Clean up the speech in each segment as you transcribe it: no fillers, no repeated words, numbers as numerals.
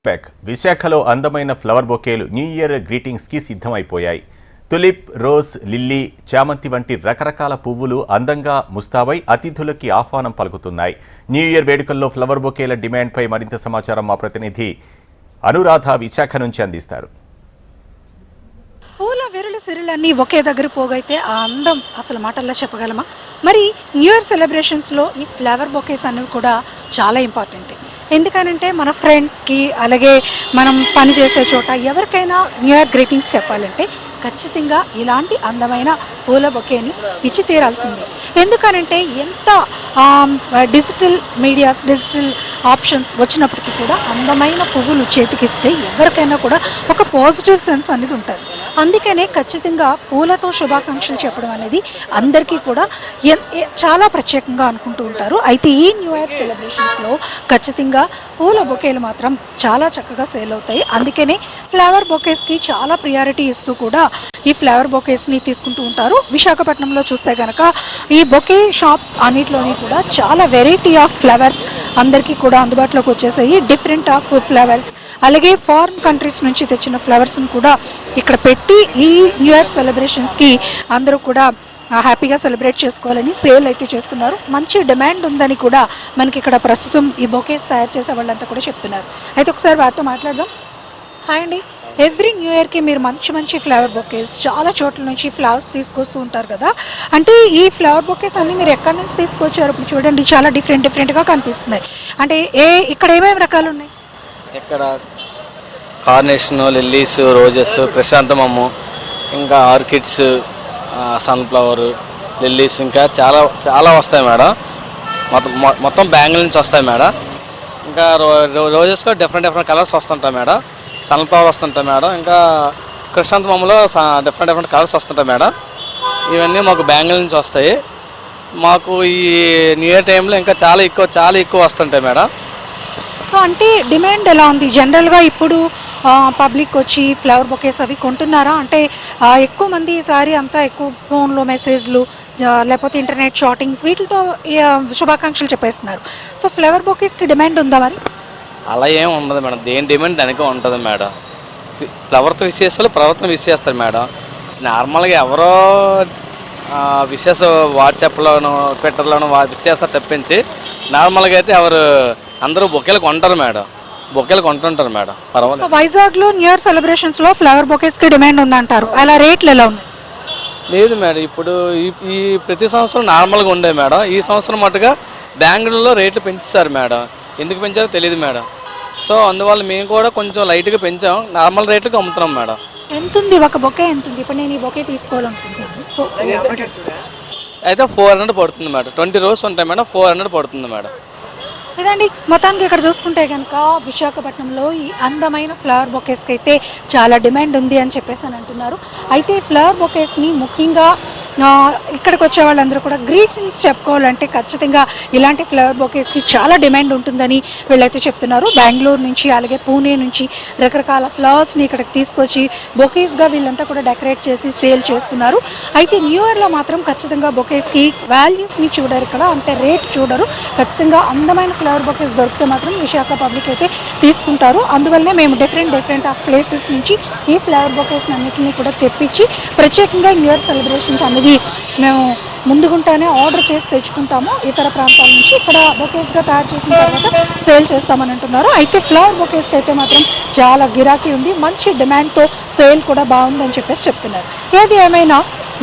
Pack విశాఖలో అందమైన flower బొకేలు న్యూ ఇయర్ గ్రీటింగ్స్కి సిద్ధమైపోయాయి. తులిప్, రోజ్, లిల్లీ, చామంతి వంటి రకరకాల పువ్వులు అందంగా ముస్తాబై అతిథులకి ఆహ్వానం పలుకుతున్నాయి. న్యూ ఇయర్ వేడుకల్లో ఫ్లవర్ బొకేల డిమాండ్పై మరింత సమాచారం మా ప్రతినిధి అనురాధ విశాఖ నుంచి అందిస్తారు. పూల విరుల సిరులన్నీ ఒకే దగ్గర పోగైతే ఆ అందం అసలు మాటల్లో చెప్పగలమా? మరి న్యూ ఇయర్ సెలబ్రేషన్స్లో ఈ ఫ్లవర్ బొకేస్ అనేవి కూడా చాలా ఇంపార్టెంట్. ఎందుకనంటే మన ఫ్రెండ్స్కి అలాగే మనం పని చేసే చోట ఎవరికైనా న్యూ ఇయర్ గ్రీటింగ్స్ చెప్పాలంటే ఖచ్చితంగా ఇలాంటి అందమైన పూల బొకేని ఇచ్చి తీరాల్సిందే. ఎందుకనంటే ఎంత డిజిటల్ మీడియాస్, డిజిటల్ ఆప్షన్స్ వచ్చినప్పటికీ కూడా అందమైన పువ్వులు చేతికిస్తే ఎవరికైనా కూడా ఒక పాజిటివ్ సెన్స్ అనేది ఉంటుంది. అందుకనే ఖచ్చితంగా పూలతో శుభాకాంక్షలు చెప్పడం అనేది అందరికీ కూడా చాలా ప్రత్యేకంగా అనుకుంటూ ఉంటారు. అయితే ఈ న్యూ ఇయర్ సెలబ్రేషన్స్లో ఖచ్చితంగా పూల బొకేలు మాత్రం చాలా చక్కగా సేల్ అవుతాయి. అందుకనే ఫ్లవర్ బొకేస్కి చాలా ప్రియారిటీ ఇస్తూ కూడా ఈ ఫ్లవర్ బొకేస్ని తీసుకుంటూ ఉంటారు. విశాఖపట్నంలో చూస్తే కనుక ఈ బొకే షాప్స్ అన్నిటిలోని కూడా చాలా వెరైటీ ఆఫ్ ఫ్లవర్స్ అందరికీ కూడా అందుబాటులోకి వచ్చేసాయి. డిఫరెంట్ ఆఫ్ ఫ్లవర్స్ అలాగే ఫారిన్ కంట్రీస్ నుంచి తెచ్చిన ఫ్లవర్స్ని కూడా ఇక్కడ పెట్టి ఈ న్యూ ఇయర్ సెలబ్రేషన్స్కి అందరూ కూడా హ్యాపీగా సెలబ్రేట్ చేసుకోవాలని సేల్ అయితే చేస్తున్నారు. మంచి డిమాండ్ ఉందని కూడా మనకి ఇక్కడ ప్రస్తుతం ఈ బొకేస్ తయారు చేసే వాళ్ళంతా కూడా చెప్తున్నారు. అయితే ఒకసారి వారితో మాట్లాడదాం. హాయ్ అండి, ఎవ్రీ న్యూ ఇయర్కి మీరు మంచి మంచి ఫ్లవర్ బొకేస్ చాలా చోట్ల నుంచి ఫ్లవర్స్ తీసుకొస్తూ ఉంటారు కదా, అంటే ఈ ఫ్లవర్ బొకేస్ అన్ని మీరు ఎక్కడి నుంచి తీసుకొచ్చారు? ఇప్పుడు చూడండి చాలా డిఫరెంట్గా కనిపిస్తున్నాయి. అంటే ఇక్కడ ఏమేమి రకాలు ఉన్నాయి? ఇక్కడ కార్నేషన్, లిల్లీస్, రోజెస్, క్రిసాంతమము, ఇంకా ఆర్కిడ్స్, సన్ఫ్లవర్, లిల్లీస్, ఇంకా చాలా చాలా వస్తాయి మేడం. మొత్తం బ్యాంగిల్ నుంచి వస్తాయి మేడం. ఇంకా రోజెస్లో డిఫరెంట్ కలర్స్ వస్తుంటాయి మేడం. సన్ఫ్లవర్ వస్తుంటాయి మేడం. ఇంకా క్రిసాంతమంలో డిఫరెంట్ కలర్స్ వస్తుంటాయి మేడం. ఇవన్నీ మాకు బ్యాంగిల్ నుంచి వస్తాయి. మాకు ఈ న్యూ ఇయర్ టైంలో ఇంకా చాలా ఎక్కువ వస్తుంటాయి మేడం. సో అంటే డిమాండ్ ఎలా ఉంది జనరల్గా? ఇప్పుడు పబ్లిక్ వచ్చి ఫ్లవర్ బొకేస్ అవి కొంటున్నారా? అంటే ఎక్కువ మంది ఈసారి అంతా ఎక్కువ ఫోన్లో మెసేజ్లు లేకపోతే ఇంటర్నెట్ షాటింగ్స్ వీటితో శుభాకాంక్షలు చెప్పేస్తున్నారు. సో ఫ్లవర్ బొకేస్కి డిమాండ్ ఉందా మరి? అలా ఏం ఉండదు మేడం. దేని డిమాండ్ దానికే ఉంటుంది మేడం. ఫ్లవర్తో విష్ చేస్తారు, ఫ్లవర్తో విష్ చేస్తారు మేడం. నార్మల్గా ఎవరో విషెస్ వాట్సాప్లోను, ట్విట్టర్లోను విష్ చేస్తారు తప్పించి నార్మల్గా అయితే అందరూ బొకేలు కొంటారు మేడం. బొకేలు కొంటుంటారు మేడం. పర్వాలేదు. వైజాగ్లో న్యూ ఇయర్ సెలబ్రేషన్స్లో ఫ్లవర్ బొకేస్కి డిమాండ్ ఉందంటారు, అలా రేట్లు ఎలా ఉన్నాయి? లేదు మేడం, ఇప్పుడు ఈ ప్రతి సంవత్సరం నార్మల్గా ఉండే మేడం. ఈ సంవత్సరం మటుగా బెంగళూరులో రేట్లు పెంచేస్తారు మేడం. ఎందుకు పెంచారో తెలియదు మేడం. సో అందువల్ల మేము కూడా కొంచెం లైట్గా పెంచాం. నార్మల్ రేట్లకు అమ్ముతున్నాం మేడం. ఎంత ఉంది ఒక బొకే? ఎంత ఉంది? ఇప్పుడు నేను ఈ బొకే తీసుకోవాలనుకుంటున్నాను. సో అయితే 400 పడుతుంది మేడం. 20 రోజు ఉంటాయి మేడం. 400 పడుతుంది మేడం. ఇదండి మొత్తానికి ఇక్కడ చూసుకుంటే కనుక విశాఖపట్నంలో ఈ అందమైన ఫ్లవర్ బొకేస్కి అయితే చాలా డిమాండ్ ఉంది అని చెప్పేసి అని అంటున్నారు. అయితే ఫ్లవర్ బొకేస్ని ముఖ్యంగా ఇక్కడికి వచ్చే వాళ్ళందరూ కూడా గ్రీటింగ్స్ చెప్పుకోవాలంటే ఖచ్చితంగా ఇలాంటి ఫ్లవర్ బొకేస్కి చాలా డిమాండ్ ఉంటుందని వీళ్ళైతే చెప్తున్నారు. బెంగళూరు నుంచి అలాగే పూణే నుంచి రకరకాల ఫ్లవర్స్ని ఇక్కడికి తీసుకొచ్చి బొకేస్గా వీళ్ళంతా కూడా డెకరేట్ చేసి సేల్ చేస్తున్నారు. అయితే న్యూ ఇయర్లో మాత్రం ఖచ్చితంగా బొకేస్కి వాల్యూస్ని చూడరు, ఇక్కడ అంటే రేట్ చూడరు. ఖచ్చితంగా అందమైన ఫ్లవర్ బొకేస్ దొరికితే మాత్రం విశాఖ పబ్లిక్ అయితే తీసుకుంటారు. అందువల్లనే మేము డిఫరెంట్ ఆఫ్ ప్లేసెస్ నుంచి ఈ ఫ్లవర్ బొకేస్ అన్నింటినీ కూడా తెప్పించి ప్రత్యేకంగా న్యూ ఇయర్ సెలబ్రేషన్స్ అనేది మేము ముందుగుంటానే ఆర్డర్ చేసి తెచ్చుకుంటాము ఇతర ప్రాంతాల నుంచి. ఇక్కడ బొకేస్గా తయారు చేసిన తర్వాత సేల్ చేస్తామని అంటున్నారు. అయితే ఫ్లవర్ బొకేస్కి అయితే మాత్రం చాలా గిరాకీ ఉంది, మంచి డిమాండ్తో సేల్ కూడా బాగుందని చెప్పేసి చెప్తున్నారు. ఏది ఏమైనా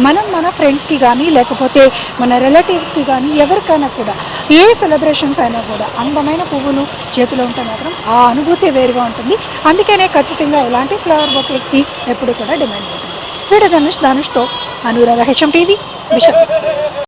మన ఫ్రెండ్స్కి కానీ లేకపోతే మన రిలేటివ్స్కి కానీ ఎవరికైనా కూడా ఏ సెలబ్రేషన్స్ అయినా కూడా అందమైన పువ్వులు చేతిలో ఉంటే మాత్రం ఆ అనుభూతి వేరుగా ఉంటుంది. అందుకనే ఖచ్చితంగా ఇలాంటి ఫ్లవర్ బొకేస్కి ఎప్పుడు కూడా డిమాండ్ ఉంటుంది. వీడియో జర్నలిస్ట్ ధనుష్తో అనురాధ, HM TV, విశాఖ.